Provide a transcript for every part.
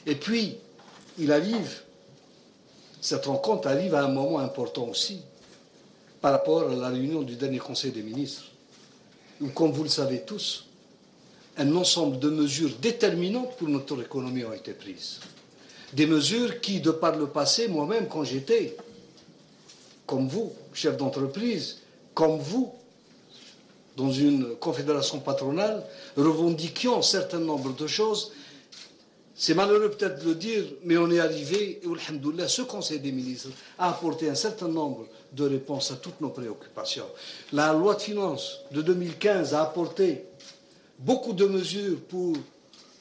Et puis, cette rencontre arrive à un moment important aussi, par rapport à la réunion du dernier Conseil des ministres, où, comme vous le savez tous, un ensemble de mesures déterminantes pour notre économie ont été prises. Des mesures qui, de par le passé, moi-même, quand j'étais, comme vous, chef d'entreprise, comme vous, dans une confédération patronale, revendiquions un certain nombre de choses. C'est malheureux peut-être de le dire, mais on est arrivé, et alhamdoulilah, ce Conseil des ministres a apporté un certain nombre de réponses à toutes nos préoccupations. La loi de finances de 2015 a apporté beaucoup de mesures pour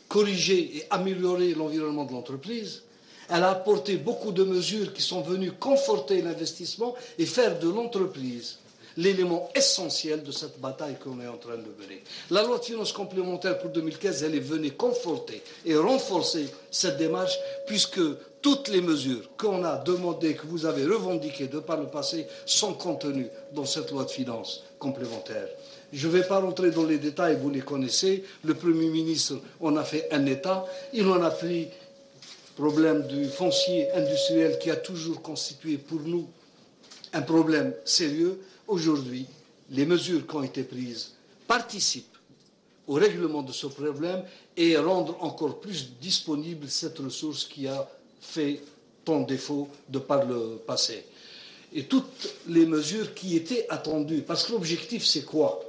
corriger et améliorer l'environnement de l'entreprise. Elle a apporté beaucoup de mesures qui sont venues conforter l'investissement et faire de l'entreprise l'élément essentiel de cette bataille qu'on est en train de mener. La loi de finances complémentaire pour 2015, elle est venue conforter et renforcer cette démarche, puisque toutes les mesures qu'on a demandées, que vous avez revendiquées de par le passé, sont contenues dans cette loi de finances complémentaire. Je ne vais pas rentrer dans les détails, vous les connaissez. Le Premier ministre en a fait un État. Il en a pris le problème du foncier industriel qui a toujours constitué pour nous un problème sérieux. Aujourd'hui, les mesures qui ont été prises participent au règlement de ce problème et rendre encore plus disponible cette ressource qui a fait tant défaut de par le passé. Et toutes les mesures qui étaient attendues, parce que l'objectif c'est quoi?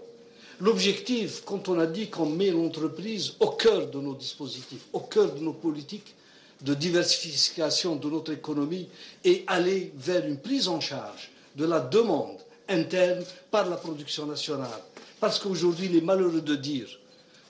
L'objectif, quand on a dit qu'on met l'entreprise au cœur de nos dispositifs, au cœur de nos politiques de diversification de notre économie et aller vers une prise en charge de la demande interne par la production nationale. Parce qu'aujourd'hui, il est malheureux de dire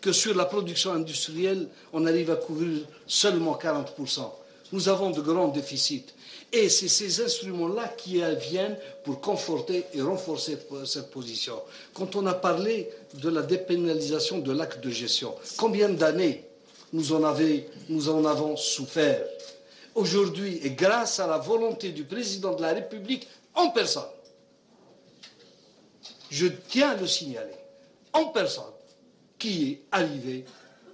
que sur la production industrielle, on arrive à couvrir seulement 40%. Nous avons de grands déficits. Et c'est ces instruments-là qui viennent pour conforter et renforcer cette position. Quand on a parlé de la dépénalisation de l'acte de gestion, combien d'années nous en avons souffert? Aujourd'hui, et grâce à la volonté du président de la République en personne, je tiens à le signaler, en personne,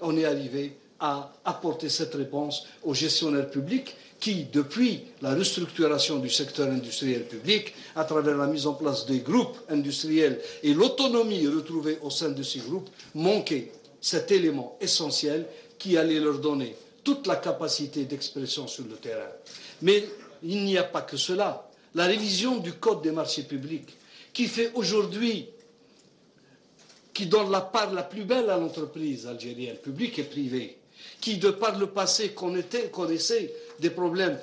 on est arrivé à apporter cette réponse aux gestionnaires publics qui, depuis la restructuration du secteur industriel public, à travers la mise en place des groupes industriels et l'autonomie retrouvée au sein de ces groupes, manquaient cet élément essentiel qui allait leur donner toute la capacité d'expression sur le terrain. Mais il n'y a pas que cela. La révision du Code des marchés publics, qui fait aujourd'hui, qui donne la part la plus belle à l'entreprise algérienne, publique et privée, qui, de par le passé, connaissait des problèmes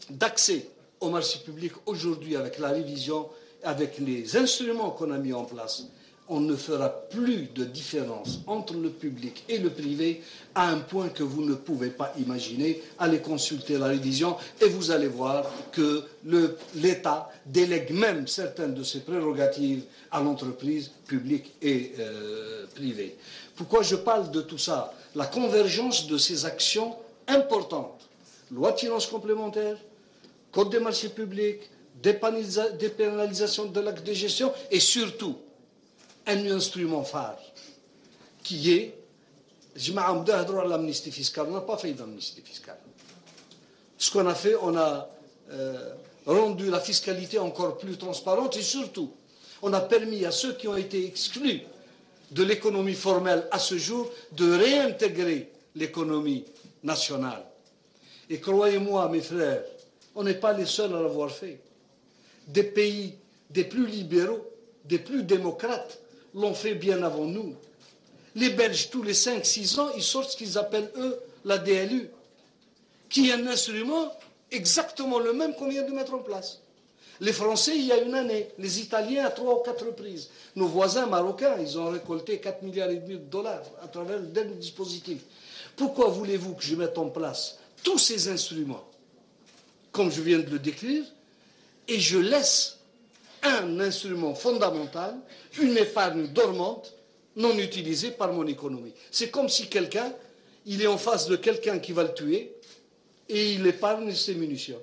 d'accès au marché public, aujourd'hui, avec la révision, avec les instruments qu'on a mis en place, on ne fera plus de différence entre le public et le privé à un point que vous ne pouvez pas imaginer. Allez consulter la révision et vous allez voir que l'État délègue même certaines de ses prérogatives à l'entreprise publique et privée. Pourquoi je parle de tout ça? La convergence de ces actions importantes, loi de finances complémentaire, code des marchés publics, dépénalisation de l'acte de gestion et surtout un instrument phare qui est l'amnistie fiscale. On n'a pas fait d'amnistie fiscale. Ce qu'on a fait, on a rendu la fiscalité encore plus transparente et surtout, on a permis à ceux qui ont été exclus de l'économie formelle à ce jour de réintégrer l'économie nationale. Et croyez-moi, mes frères, on n'est pas les seuls à l'avoir fait. Des pays des plus libéraux, des plus démocrates, l'ont fait bien avant nous. Les Belges, tous les 5-6 ans, ils sortent ce qu'ils appellent, eux, la DLU, qui est un instrument exactement le même qu'on vient de mettre en place. Les Français, il y a une année. Les Italiens, à 3 ou 4 reprises. Nos voisins marocains, ils ont récolté 4,5 milliards de dollars à travers le dernier dispositif. Pourquoi voulez-vous que je mette en place tous ces instruments, comme je viens de le décrire, et je laisse un instrument fondamental, une épargne dormante, non utilisée par mon économie. C'est comme si quelqu'un, il est en face de quelqu'un qui va le tuer, et il épargne ses munitions.